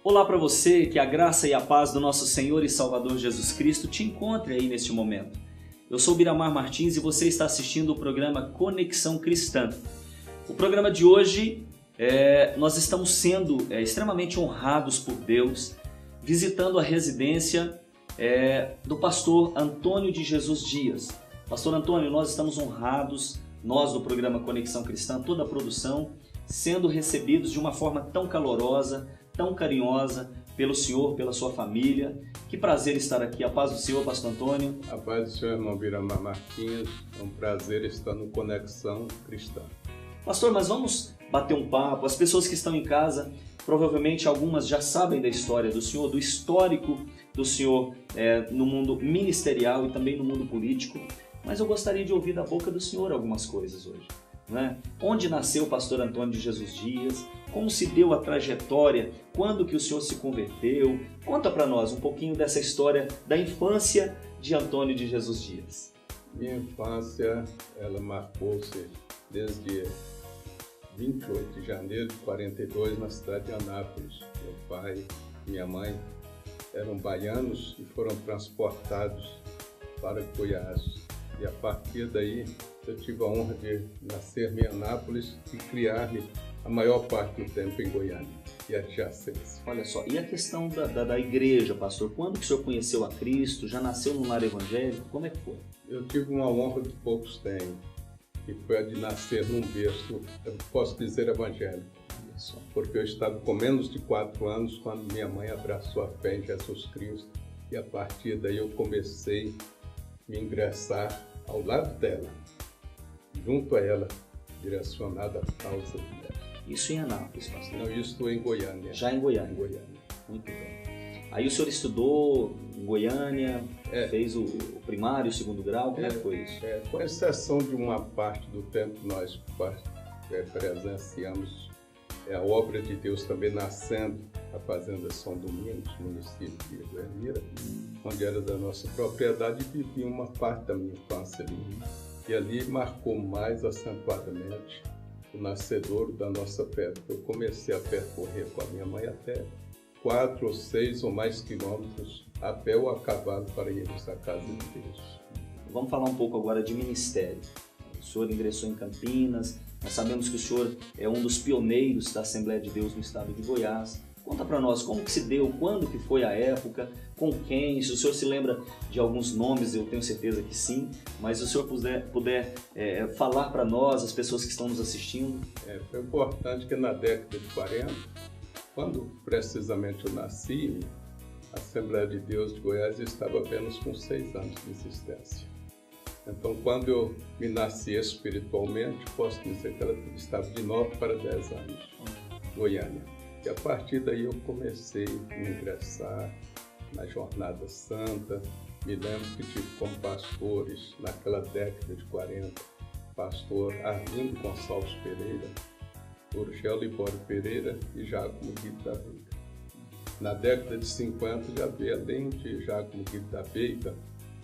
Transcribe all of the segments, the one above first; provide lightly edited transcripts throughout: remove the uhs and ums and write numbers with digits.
Olá para você, que a graça e a paz do nosso Senhor e Salvador Jesus Cristo te encontre aí neste momento. Eu sou Biramar Martins e você está assistindo o programa Conexão Cristã. O programa de hoje, nós estamos sendo extremamente honrados por Deus, visitando a residência do pastor Antônio de Jesus Dias. Pastor Antônio, nós estamos honrados, nós do programa Conexão Cristã, toda a produção, sendo recebidos de uma forma tão calorosa, tão carinhosa pelo Senhor, pela sua família. Que prazer estar aqui. A paz do Senhor, pastor Antônio. A paz do Senhor, irmão Biramar Martins. É um prazer estar no Conexão Cristã. Pastor, mas vamos bater um papo. As pessoas que estão em casa, provavelmente algumas já sabem da história do Senhor, do histórico do Senhor no mundo ministerial e também no mundo político. Mas eu gostaria de ouvir da boca do Senhor algumas coisas hoje. Né? Onde nasceu o pastor Antônio de Jesus Dias? Como se deu a trajetória? Quando que o senhor se converteu? Conta para nós um pouquinho dessa história da infância de Antônio de Jesus Dias. Minha infância, ela marcou-se desde 28 de janeiro de 42 na cidade de Anápolis. Meu pai e minha mãe eram baianos e foram transportados para Goiás. E a partir daí eu tive a honra de nascer em Anápolis e criar-me a maior parte do tempo em Goiânia e adjacência. Olha só, e a questão da igreja, pastor? Quando que o senhor conheceu a Cristo? Já nasceu num lar evangélico? Como é que foi? Eu tive uma honra que poucos têm, que foi a de nascer num berço, eu posso dizer evangélico. Porque eu estava com menos de 4 anos quando minha mãe abraçou a fé em Jesus Cristo e a partir daí eu comecei a me ingressar ao lado dela, junto a ela, direcionada à causa dela. Isso em Anápolis, pastor? Não, isso em Goiânia. Já em Goiânia? Em Goiânia. Muito bem. Aí o senhor estudou em Goiânia, fez o primário, o segundo grau, como é que foi isso? Com exceção de uma parte do tempo que nós presenciamos a obra de Deus também nascendo a Fazenda São Domingos, município de Goiânia, onde era da nossa propriedade, e vivi uma parte da minha infância ali. E ali marcou mais acentuadamente o nascedouro da nossa fé. Eu comecei a percorrer com a minha mãe até 4 ou 6 ou mais quilômetros a pé ou a cavalo para irmos à casa de Deus. Vamos falar um pouco agora de ministério. O senhor ingressou em Campinas, nós sabemos que o senhor é um dos pioneiros da Assembleia de Deus no estado de Goiás. Conta para nós como que se deu, quando que foi a época, com quem, se o senhor se lembra de alguns nomes, eu tenho certeza que sim, mas se o senhor puder falar para nós, as pessoas que estão nos assistindo. Foi importante que na década de 40, quando precisamente eu nasci, a Assembleia de Deus de Goiás estava apenas com 6 anos de existência. Então, quando eu me nasci espiritualmente, posso dizer que ela estava de 9 para 10 anos, Goiânia. E a partir daí eu comecei a ingressar na Jornada Santa. Me lembro que tive como pastores, naquela década de 40, pastor Arlindo Gonçalves Pereira, Urgel Libório Pereira e Giacomo Guido da Veiga. Na década de 50, já veio, além de Giacomo Guido da Veiga,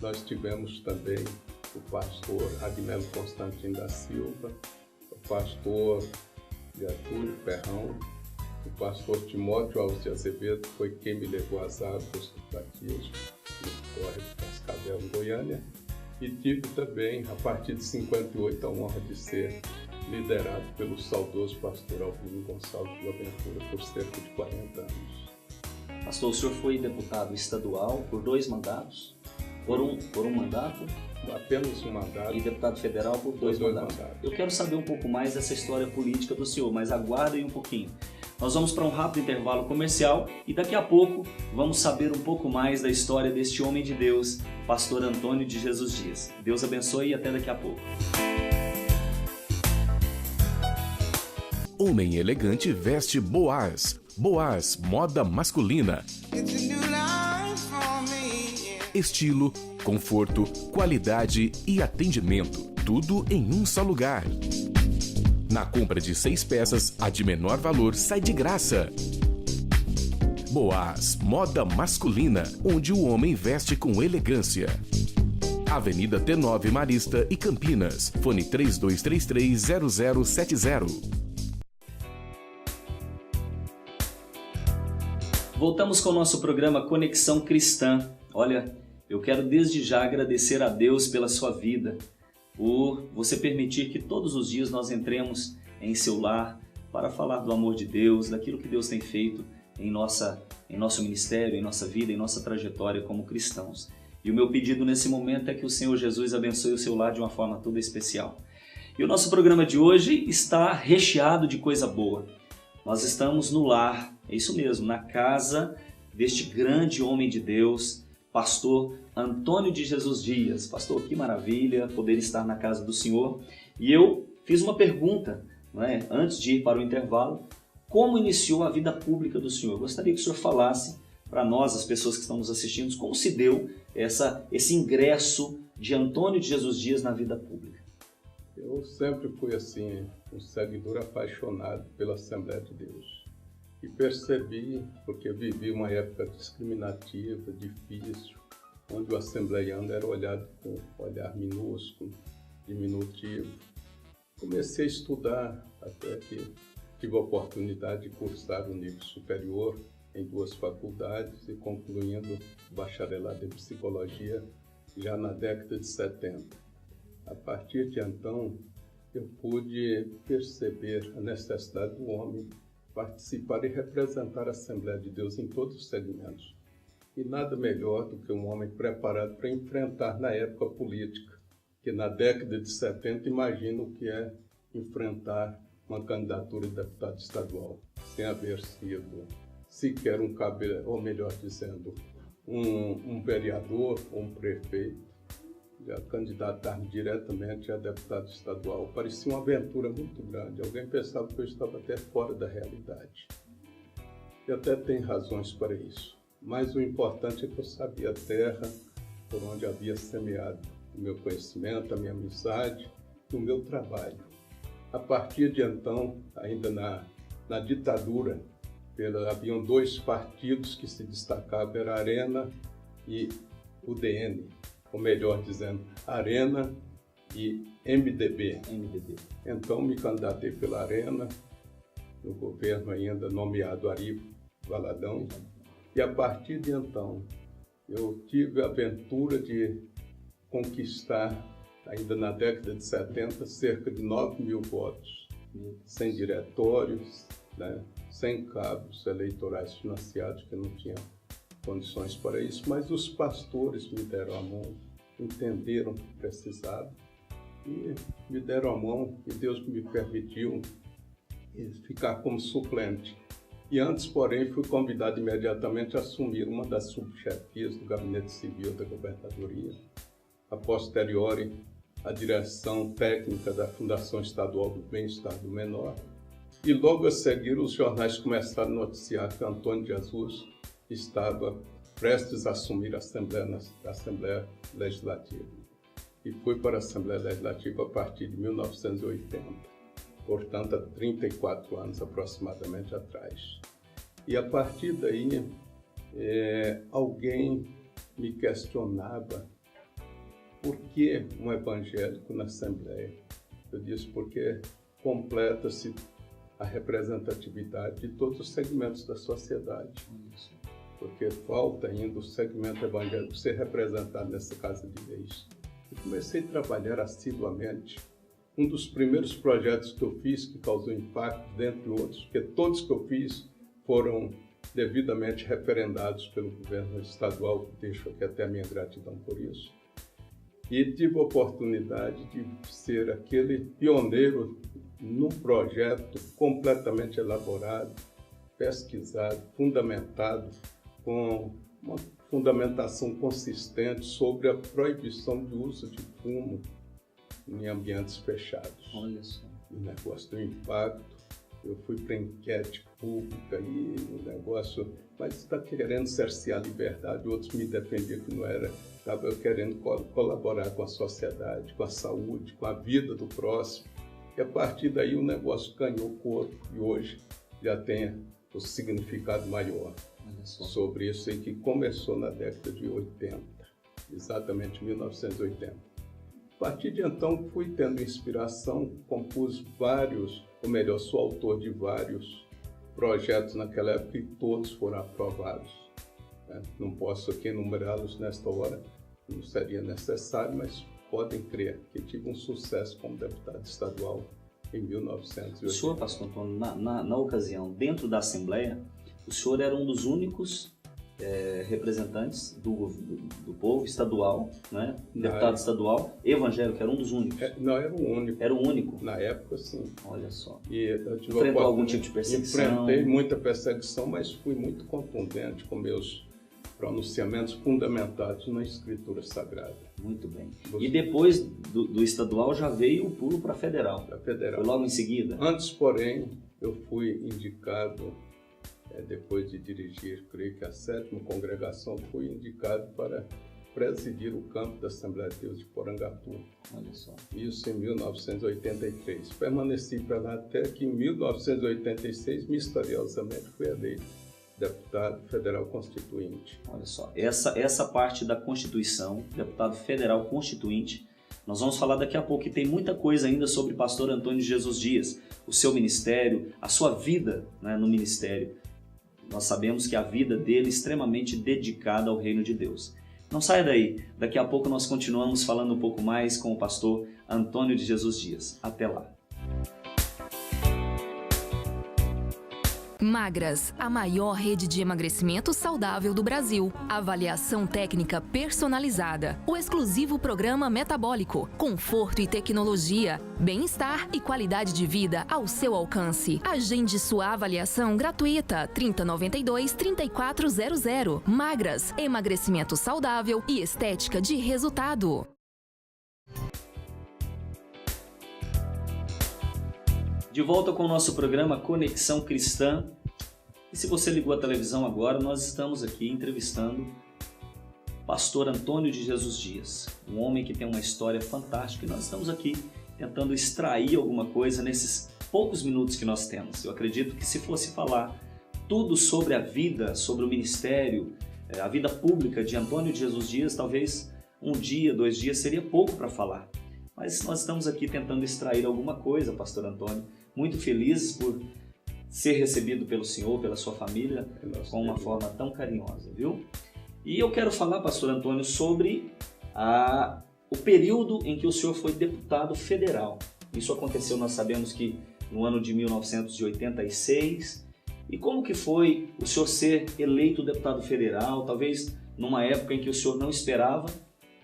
nós tivemos também o pastor Agnello Constantino da Silva, o pastor Getúlio Ferrão, o pastor Timóteo Alves de Azevedo, foi quem me levou às águas do batismo no córrego de Cascavel, em Goiânia, e tive também, a partir de 58, a honra de ser liderado pelo saudoso pastor Albino Gonçalves de Boaventura por cerca de 40 anos. Pastor, o senhor foi deputado estadual por 2 mandatos? Por um mandato? Apenas um mandato. E deputado federal por 2 mandatos. Eu quero saber um pouco mais dessa história política do senhor, mas aguardem um pouquinho. Nós vamos para um rápido intervalo comercial e daqui a pouco vamos saber um pouco mais da história deste homem de Deus, pastor Antônio de Jesus Dias. Deus abençoe e até daqui a pouco. Homem elegante veste Boaz. Boaz, moda masculina. Estilo, conforto, qualidade e atendimento. Tudo em um só lugar. Na compra de 6 peças, a de menor valor sai de graça. Boaz, moda masculina, onde o homem veste com elegância. Avenida T9 Marista e Campinas. Fone 3233-0070. Voltamos com o nosso programa Conexão Cristã. Olha, eu quero desde já agradecer a Deus pela sua vida, por você permitir que todos os dias nós entremos em seu lar para falar do amor de Deus, daquilo que Deus tem feito em nosso ministério, em nossa vida, em nossa trajetória como cristãos. E o meu pedido nesse momento é que o Senhor Jesus abençoe o seu lar de uma forma toda especial. E o nosso programa de hoje está recheado de coisa boa. Nós estamos no lar, é isso mesmo, na casa deste grande homem de Deus, pastor Antônio de Jesus Dias. Pastor, que maravilha poder estar na casa do Senhor. E eu fiz uma pergunta, antes de ir para o intervalo: como iniciou a vida pública do Senhor? Eu gostaria que o Senhor falasse para nós, as pessoas que estão nos assistindo, como se deu esse ingresso de Antônio de Jesus Dias na vida pública. Eu sempre fui assim, um seguidor apaixonado pela Assembleia de Deus. E percebi, porque vivi uma época discriminativa, difícil, onde o assembleiano era olhado com um olhar minúsculo, diminutivo. Comecei a estudar, até que tive a oportunidade de cursar o nível superior em 2 faculdades e concluindo o bacharelado em psicologia já na década de 70. A partir de então, eu pude perceber a necessidade do homem participar e representar a Assembleia de Deus em todos os segmentos. E nada melhor do que um homem preparado para enfrentar na época política, que na década de 70 imagina o que é enfrentar uma candidatura de deputado estadual, sem haver sido sequer um cabelo, ou melhor dizendo, um vereador ou um prefeito, já candidatar diretamente a deputado estadual. Parecia uma aventura muito grande. Alguém pensava que eu estava até fora da realidade. E até tem razões para isso. Mas o importante é que eu sabia a terra por onde havia semeado o meu conhecimento, a minha amizade e o meu trabalho. A partir de então, ainda na ditadura, haviam 2 partidos que se destacavam, era a Arena e o DN. Ou melhor dizendo, Arena e MDB. Então me candidatei pela Arena, no governo ainda nomeado Ari Valadão, e a partir de então eu tive a aventura de conquistar, ainda na década de 70, cerca de 9.000 votos, sem diretórios, sem cabos eleitorais financiados, que não tinha condições para isso, mas os pastores me deram a mão, entenderam que precisava e me deram a mão, e Deus me permitiu ficar como suplente. E antes, porém, fui convidado imediatamente a assumir uma das subchefias do Gabinete Civil da Governadoria, a posteriori a direção técnica da Fundação Estadual do Bem-Estar do Menor, e logo a seguir os jornais começaram a noticiar que Antônio de Jesus estava prestes a assumir a Assembleia Legislativa. E fui para a Assembleia Legislativa a partir de 1980, portanto, há 34 anos aproximadamente atrás. E a partir daí, alguém me questionava por que um evangélico na Assembleia. Eu disse porque completa-se a representatividade de todos os segmentos da sociedade. Porque falta ainda o segmento evangélico ser representado nessa Casa de Leis. E comecei a trabalhar assiduamente. Um dos primeiros projetos que eu fiz, que causou impacto, dentre outros, porque todos que eu fiz foram devidamente referendados pelo governo estadual, deixo aqui até a minha gratidão por isso. E tive a oportunidade de ser aquele pioneiro num projeto completamente elaborado, pesquisado, fundamentado, com uma fundamentação consistente sobre a proibição do uso de fumo em ambientes fechados. Olha só. O negócio do impacto, eu fui para enquete pública e o negócio, mas está querendo cercear a liberdade, outros me defendiam que não era, estava querendo colaborar com a sociedade, com a saúde, com a vida do próximo. E a partir daí o negócio ganhou corpo e hoje já tem o significado maior sobre isso, e que começou na década de 80, exatamente 1980. A partir de então fui tendo inspiração, compus vários, ou melhor, sou autor de vários projetos naquela época e todos foram aprovados. Não posso aqui enumerá-los nesta hora, não seria necessário, mas podem crer que tive um sucesso como deputado estadual em 1980. O senhor, pastor Antônio, na ocasião, dentro da Assembleia, o senhor era um dos únicos representantes do povo estadual, né? Deputado estadual, evangélico, era um dos únicos. Não, era o único. Era o único? Na época, sim. Olha só. E eu tive enfrentou algum tipo de perseguição? Enfrentei muita perseguição, mas fui muito contundente com meus pronunciamentos fundamentados na Escritura Sagrada. Muito bem. E depois do estadual já veio o pulo para federal? Para federal. Foi logo em seguida? Antes, porém, eu fui indicado, depois de dirigir, creio que a 7ª congregação, fui indicado para presidir o campo da Assembleia de Deus de Porangatu. Olha só. Isso em 1983. Permaneci para lá até que em 1986, misteriosamente, fui eleito deputado federal constituinte. Olha só, essa parte da Constituição, deputado federal constituinte, nós vamos falar daqui a pouco, e tem muita coisa ainda sobre pastor Antônio Jesus Dias, o seu ministério, a sua vida, né, no ministério. Nós sabemos que a vida dele é extremamente dedicada ao reino de Deus. Não saia daí, daqui a pouco nós continuamos falando um pouco mais com o pastor Antônio de Jesus Dias. Até lá. Magras, a maior rede de emagrecimento saudável do Brasil. Avaliação técnica personalizada. O exclusivo programa metabólico. Conforto e tecnologia. Bem-estar e qualidade de vida ao seu alcance. Agende sua avaliação gratuita. 3092-3400. Magras, emagrecimento saudável e estética de resultado. De volta com o nosso programa Conexão Cristã. E se você ligou a televisão agora, nós estamos aqui entrevistando o pastor Antônio de Jesus Dias, um homem que tem uma história fantástica, e nós estamos aqui tentando extrair alguma coisa nesses poucos minutos que nós temos. Eu acredito que se fosse falar tudo sobre a vida, sobre o ministério, a vida pública de Antônio de Jesus Dias, talvez um dia, 2 dias seria pouco para falar. Mas nós estamos aqui tentando extrair alguma coisa, pastor Antônio. Muito felizes por ser recebido pelo senhor, pela sua família, com uma forma tão carinhosa, viu? E eu quero falar, pastor Antônio, sobre o período em que o senhor foi deputado federal. Isso aconteceu, nós sabemos que no ano de 1986. E como que foi o senhor ser eleito deputado federal, talvez numa época em que o senhor não esperava,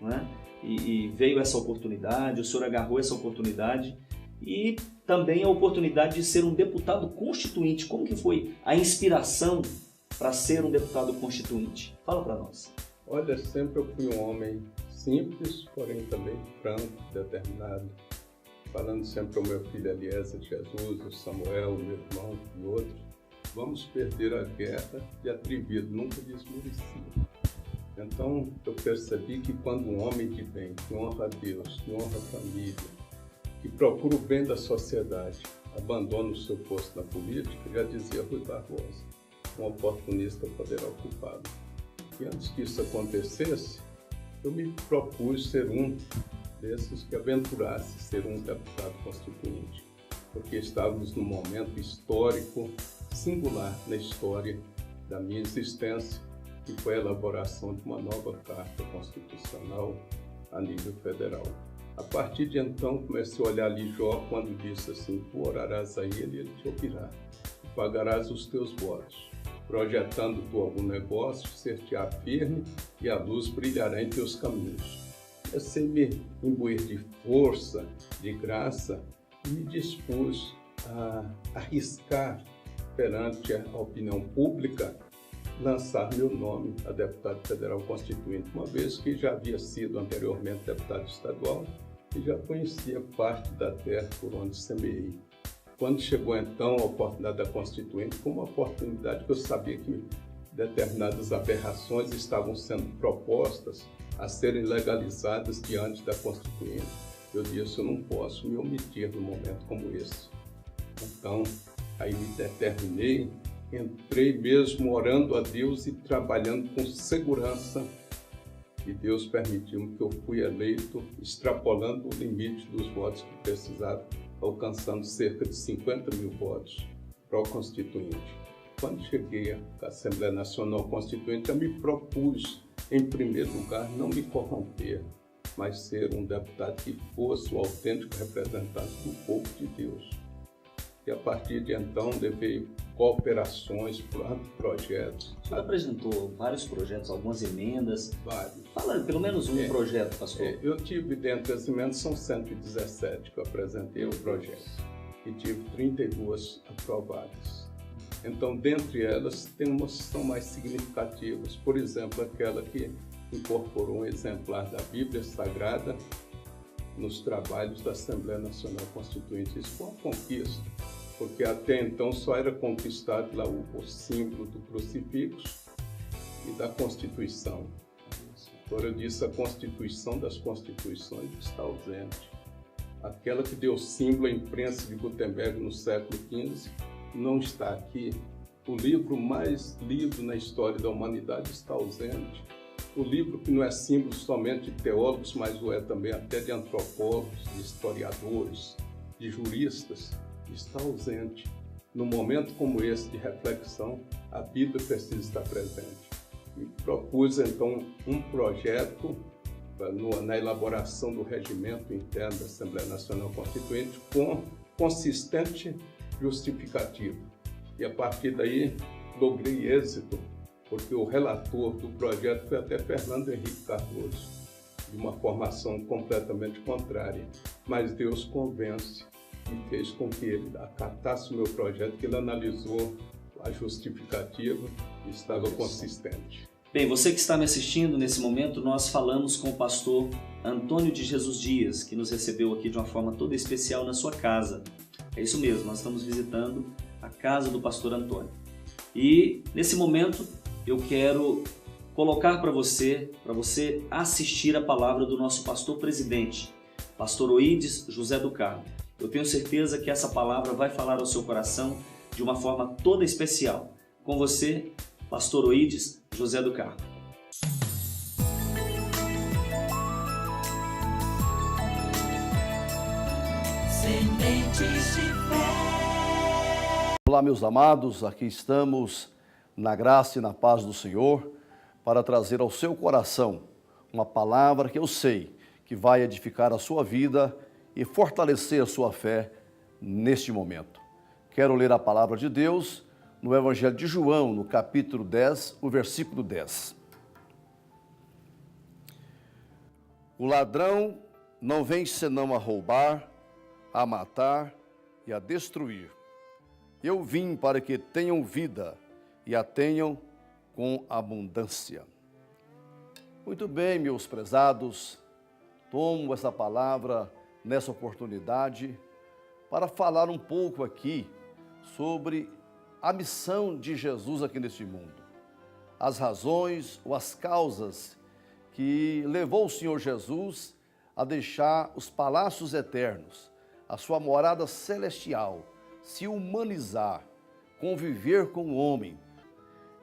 né? E veio essa oportunidade, o senhor agarrou essa oportunidade e também a oportunidade de ser um deputado constituinte. Como que foi a inspiração para ser um deputado constituinte? Fala para nós. Olha, sempre eu fui um homem simples, porém também franco, determinado. Falando sempre ao meu filho Eliezer Jesus, o Samuel, o meu irmão e outros, vamos perder a guerra de atrevido, nunca desmurecido. Então, eu percebi que quando um homem de bem, que honra a Deus, que honra a família, que procura o bem da sociedade, abandona o seu posto na política, já dizia Rui Barbosa, um oportunista poderá ocupá-lo. E antes que isso acontecesse, eu me propus ser um desses que aventurasse ser um deputado constituinte, porque estávamos num momento histórico, singular na história da minha existência, que foi a elaboração de uma nova Carta Constitucional a nível federal. A partir de então, comecei a olhar ali Jó quando disse assim: tu orarás a ele e ele te ouvirá, e pagarás os teus votos. Projetando tu algum negócio, ser-te-á firme e a luz brilhará em teus caminhos. Comecei a me imbuir de força, de graça, e me dispus a arriscar perante a opinião pública lançar meu nome a deputado federal constituinte, uma vez que já havia sido anteriormente deputado estadual e já conhecia parte da terra por onde semeei. Quando chegou então a oportunidade da constituinte, foi uma oportunidade que eu sabia que determinadas aberrações estavam sendo propostas a serem legalizadas diante da constituinte. Eu disse, eu não posso me omitir num momento como esse. Então, aí me determinei, entrei mesmo orando a Deus e trabalhando com segurança, e Deus permitiu que eu fui eleito, extrapolando o limite dos votos que precisava, alcançando cerca de 50 mil votos. pró-constituinte. Quando cheguei à Assembleia Nacional Constituinte, eu me propus, em primeiro lugar, não me corromper, mas ser um deputado que fosse o autêntico representante do povo de Deus. E a partir de então, levei cooperações, projetos. O senhor apresentou vários projetos, algumas emendas. Vários. Fala pelo menos um projeto, pastor. Eu tive, dentre as emendas, são 117 que eu apresentei o projeto. E tive 32 aprovadas. Então, dentre elas, tem umas que são mais significativas. Por exemplo, aquela que incorporou um exemplar da Bíblia Sagrada nos trabalhos da Assembleia Nacional Constituinte. Isso foi uma conquista, porque até então só era conquistado lá o símbolo do crucifixo e da Constituição. Agora eu disse, a Constituição das Constituições está ausente. Aquela que deu símbolo à imprensa de Gutenberg no século XV não está aqui. O livro mais lido na história da humanidade está ausente. O livro que não é símbolo somente de teólogos, mas o é também até de antropólogos, de historiadores, de juristas, está ausente. Num momento como esse de reflexão, a Bíblia precisa estar presente. E propus então um projeto na elaboração do regimento interno da Assembleia Nacional Constituinte com consistente justificativo. E a partir daí logrei êxito, porque o relator do projeto foi até Fernando Henrique Cardoso, de uma formação completamente contrária. Mas Deus convence e fez com que ele acatasse o meu projeto, que ele analisou a justificativa e estava consistente. Bem, você que está me assistindo nesse momento, nós falamos com o pastor Antônio de Jesus Dias, que nos recebeu aqui de uma forma toda especial na sua casa. É isso mesmo, nós estamos visitando a casa do pastor Antônio. E nesse momento eu quero colocar para você assistir a palavra do nosso pastor presidente, pastor Oídes José do Carmo. Eu tenho certeza que essa palavra vai falar ao seu coração de uma forma toda especial. Com você, pastor Oídes José do Carmo. Sementes de fé. Olá, meus amados, aqui estamos na graça e na paz do Senhor para trazer ao seu coração uma palavra que eu sei que vai edificar a sua vida e fortalecer a sua fé neste momento. Quero ler a palavra de Deus no Evangelho de João, no capítulo 10, o versículo 10. O ladrão não vem senão a roubar, a matar e a destruir. Eu vim para que tenham vida e a tenham com abundância. Muito bem, meus prezados, tomo essa palavra nessa oportunidade para falar um pouco aqui sobre a missão de Jesus aqui neste mundo. As razões ou as causas que levou o Senhor Jesus a deixar os palácios eternos, a sua morada celestial, se humanizar, conviver com o homem.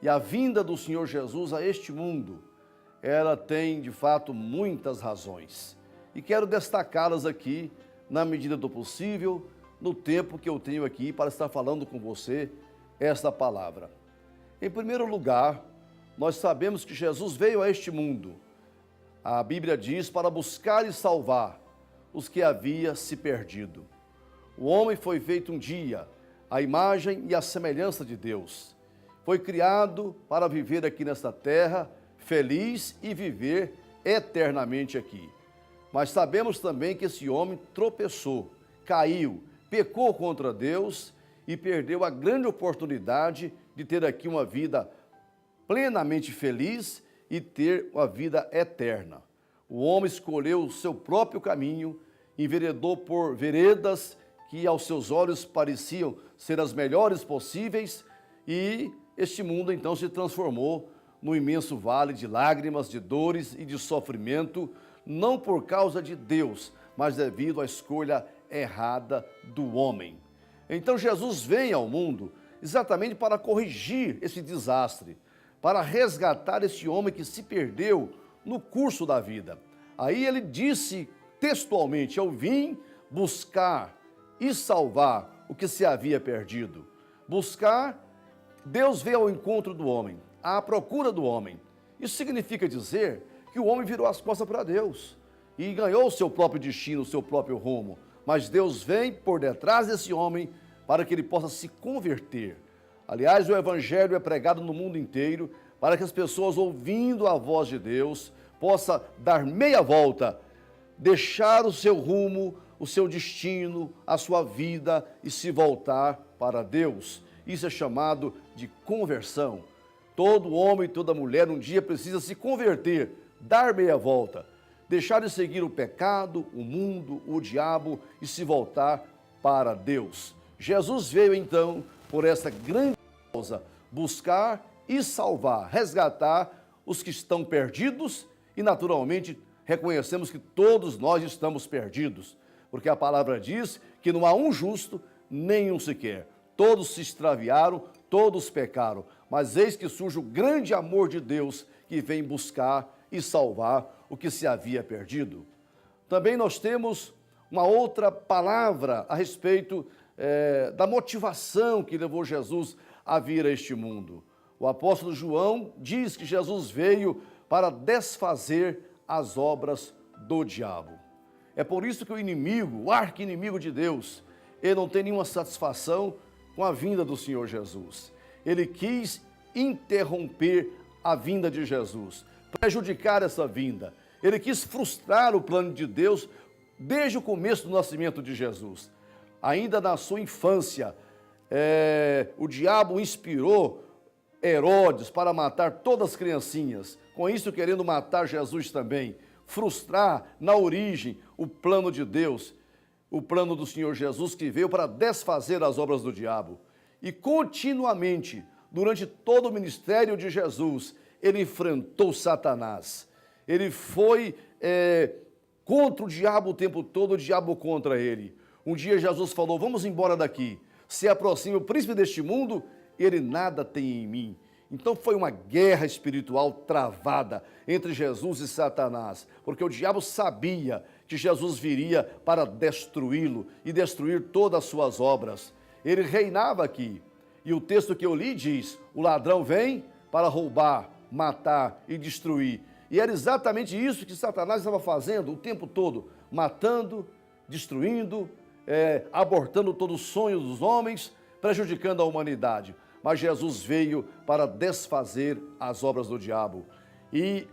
E a vinda do Senhor Jesus a este mundo, ela tem de fato muitas razões. E quero destacá-las aqui na medida do possível, no tempo que eu tenho aqui para estar falando com você esta palavra. Em primeiro lugar, nós sabemos que Jesus veio a este mundo. A Bíblia diz para buscar e salvar os que havia se perdido. O homem foi feito um dia à imagem e à semelhança de Deus. Foi criado para viver aqui nesta terra, feliz e viver eternamente aqui. Mas sabemos também que esse homem tropeçou, caiu, pecou contra Deus e perdeu a grande oportunidade de ter aqui uma vida plenamente feliz e ter uma vida eterna. O homem escolheu o seu próprio caminho, enveredou por veredas que aos seus olhos pareciam ser as melhores possíveis e este mundo então se transformou num imenso vale de lágrimas, de dores e de sofrimento, não por causa de Deus, mas devido à escolha errada do homem. Então Jesus vem ao mundo exatamente para corrigir esse desastre, para resgatar esse homem que se perdeu no curso da vida. Aí ele disse textualmente: eu vim buscar e salvar o que se havia perdido. Buscar, Deus veio ao encontro do homem, à procura do homem. Isso significa dizer que o homem virou as costas para Deus e ganhou o seu próprio destino, o seu próprio rumo. Mas Deus vem por detrás desse homem para que ele possa se converter. Aliás, o evangelho é pregado no mundo inteiro para que as pessoas, ouvindo a voz de Deus, possam dar meia volta, deixar o seu rumo, o seu destino, a sua vida e se voltar para Deus. Isso é chamado de conversão. Todo homem e toda mulher um dia precisa se converter, dar meia volta, deixar de seguir o pecado, o mundo, o diabo e se voltar para Deus. Jesus veio então por essa grande causa, buscar e salvar, resgatar os que estão perdidos e naturalmente reconhecemos que todos nós estamos perdidos, porque a palavra diz que não há um justo, nenhum sequer. Todos se extraviaram, todos pecaram, mas eis que surge o grande amor de Deus que vem buscar e salvar o que se havia perdido. Também nós temos uma outra palavra a respeito da motivação que levou Jesus a vir a este mundo. O apóstolo João diz que Jesus veio para desfazer as obras do diabo. É por isso que o inimigo, o arqui-inimigo de Deus, ele não tem nenhuma satisfação com a vinda do Senhor Jesus. Ele quis interromper a vinda de Jesus, prejudicar essa vinda. Ele quis frustrar o plano de Deus desde o começo do nascimento de Jesus. Ainda na sua infância, o diabo inspirou Herodes para matar todas as criancinhas, com isso querendo matar Jesus também, frustrar na origem o plano de Deus, o plano do Senhor Jesus que veio para desfazer as obras do diabo. E continuamente, durante todo o ministério de Jesus, ele enfrentou Satanás. Ele foi contra o diabo o tempo todo, o diabo contra ele. Um dia Jesus falou, vamos embora daqui. Se aproxima o príncipe deste mundo, ele nada tem em mim. Então foi uma guerra espiritual travada entre Jesus e Satanás, porque o diabo sabia que Jesus viria para destruí-lo e destruir todas as suas obras. Ele reinava aqui. E o texto que eu li diz, o ladrão vem para roubar, matar e destruir. E era exatamente isso que Satanás estava fazendo o tempo todo, matando, destruindo, abortando todo o sonho dos homens, prejudicando a humanidade. Mas Jesus veio para desfazer as obras do diabo. E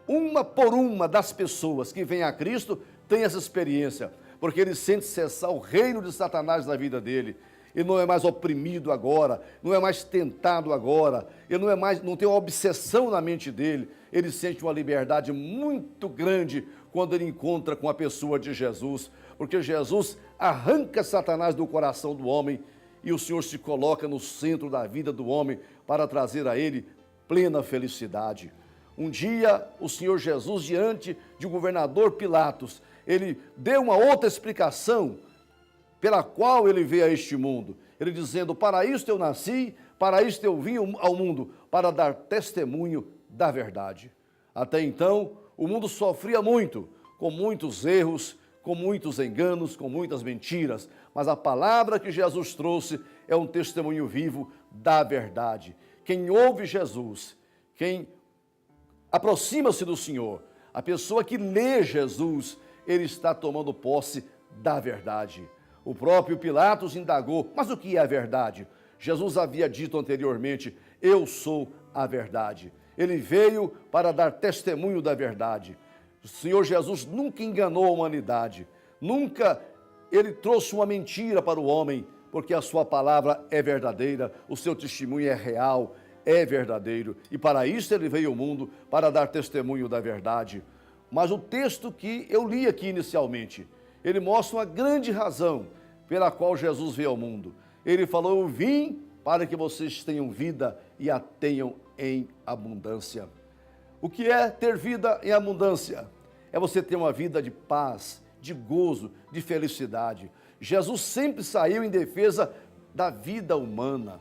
uma por uma das pessoas que vêm a Cristo tem essa experiência, porque ele sente cessar o reino de Satanás na vida dele. Ele não é mais oprimido agora, não é mais tentado agora, ele não tem uma obsessão na mente dele, ele sente uma liberdade muito grande quando ele encontra com a pessoa de Jesus, porque Jesus arranca Satanás do coração do homem e o Senhor se coloca no centro da vida do homem para trazer a ele plena felicidade. Um dia, o Senhor Jesus, diante de um governador Pilatos, ele deu uma outra explicação pela qual ele veio a este mundo. Ele dizendo, para isto eu nasci, para isto eu vim ao mundo, para dar testemunho da verdade. Até então, o mundo sofria muito, com muitos erros, com muitos enganos, com muitas mentiras, mas a palavra que Jesus trouxe é um testemunho vivo da verdade. Quem ouve Jesus, quem aproxima-se do Senhor, a pessoa que lê Jesus, ele está tomando posse da verdade. O próprio Pilatos indagou, mas o que é a verdade? Jesus havia dito anteriormente, eu sou a verdade. Ele veio para dar testemunho da verdade. O Senhor Jesus nunca enganou a humanidade, nunca ele trouxe uma mentira para o homem, porque a sua palavra é verdadeira, o seu testemunho é real, é verdadeiro. E para isso ele veio ao mundo, para dar testemunho da verdade. Mas o texto que eu li aqui inicialmente, ele mostra uma grande razão pela qual Jesus veio ao mundo. Ele falou, eu vim para que vocês tenham vida e a tenham em abundância. O que é ter vida em abundância? É você ter uma vida de paz, de gozo, de felicidade. Jesus sempre saiu em defesa da vida humana.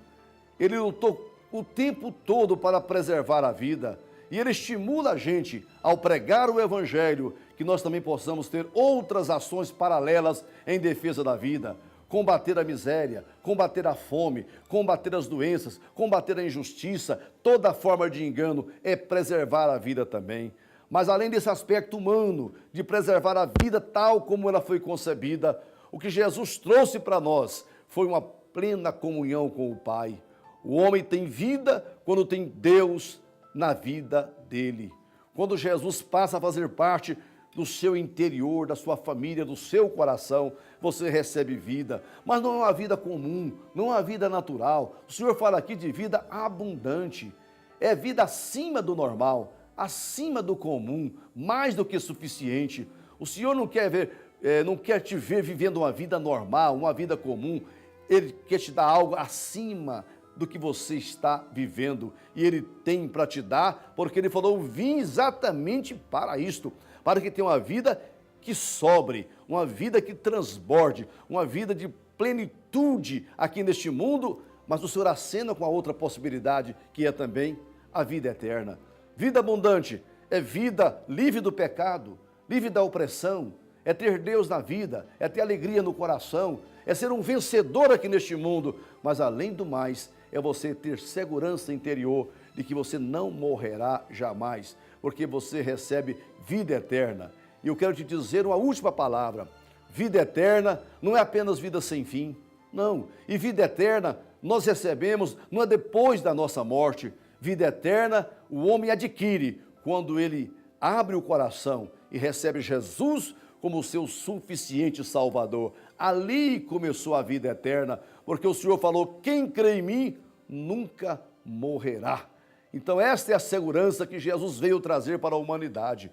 Ele lutou o tempo todo para preservar a vida. E ele estimula a gente, ao pregar o Evangelho, que nós também possamos ter outras ações paralelas em defesa da vida, combater a miséria, combater a fome, combater as doenças, combater a injustiça, toda forma de engano, é preservar a vida também. Mas além desse aspecto humano, de preservar a vida tal como ela foi concebida, o que Jesus trouxe para nós foi uma plena comunhão com o Pai. O homem tem vida quando tem Deus na vida dele. Quando Jesus passa a fazer parte do seu interior, da sua família, do seu coração, você recebe vida. Mas não é uma vida comum, não é uma vida natural. O Senhor fala aqui de vida abundante. É vida acima do normal, acima do comum, mais do que suficiente. O Senhor não quer te ver vivendo uma vida normal, uma vida comum. Ele quer te dar algo acima do que você está vivendo. E Ele tem para te dar, porque Ele falou, vim exatamente para isto, para que tenha uma vida que sobre, uma vida que transborde, uma vida de plenitude aqui neste mundo, mas o Senhor acena com a outra possibilidade, que é também a vida eterna. Vida abundante é vida livre do pecado, livre da opressão, é ter Deus na vida, é ter alegria no coração, é ser um vencedor aqui neste mundo, mas além do mais, é você ter segurança interior de que você não morrerá jamais, porque você recebe vida eterna. E eu quero te dizer uma última palavra, vida eterna não é apenas vida sem fim, não, e vida eterna nós recebemos não é depois da nossa morte, vida eterna o homem adquire quando ele abre o coração e recebe Jesus como seu suficiente Salvador. Ali começou a vida eterna, porque o Senhor falou, quem crê em mim nunca morrerá. Então esta é a segurança que Jesus veio trazer para a humanidade.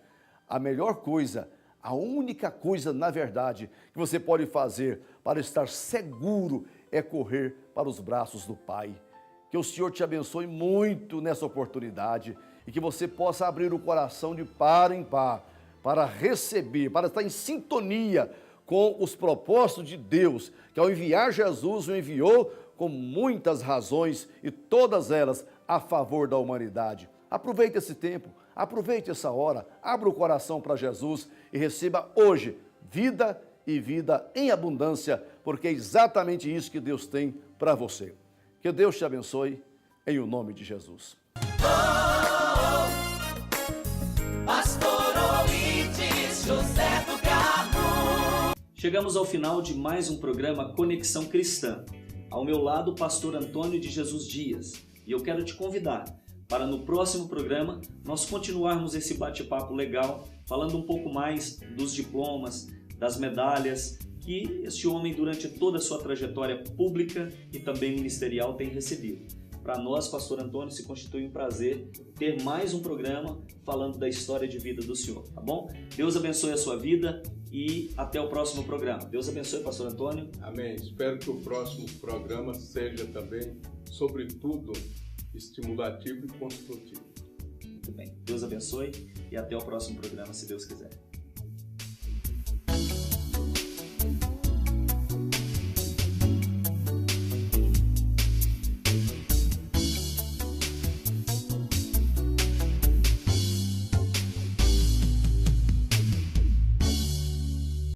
A melhor coisa, a única coisa na verdade que você pode fazer para estar seguro é correr para os braços do Pai. Que o Senhor te abençoe muito nessa oportunidade e que você possa abrir o coração de par em par para receber, para estar em sintonia com os propósitos de Deus, que ao enviar Jesus o enviou com muitas razões e todas elas a favor da humanidade. Aproveite esse tempo, aproveite essa hora, abra o coração para Jesus e receba hoje vida e vida em abundância, porque é exatamente isso que Deus tem para você. Que Deus te abençoe, em o nome de Jesus. José do Carmo. Chegamos ao final de mais um programa Conexão Cristã. Ao meu lado, o pastor Antônio de Jesus Dias. E eu quero te convidar para no próximo programa nós continuarmos esse bate-papo legal, falando um pouco mais dos diplomas, das medalhas que este homem durante toda a sua trajetória pública e também ministerial tem recebido. Para nós, pastor Antônio, se constitui um prazer ter mais um programa falando da história de vida do senhor, tá bom? Deus abençoe a sua vida e até o próximo programa. Deus abençoe, pastor Antônio. Amém. Espero que o próximo programa seja também, sobretudo, estimulativo e construtivo. Muito bem. Deus abençoe e até o próximo programa, se Deus quiser.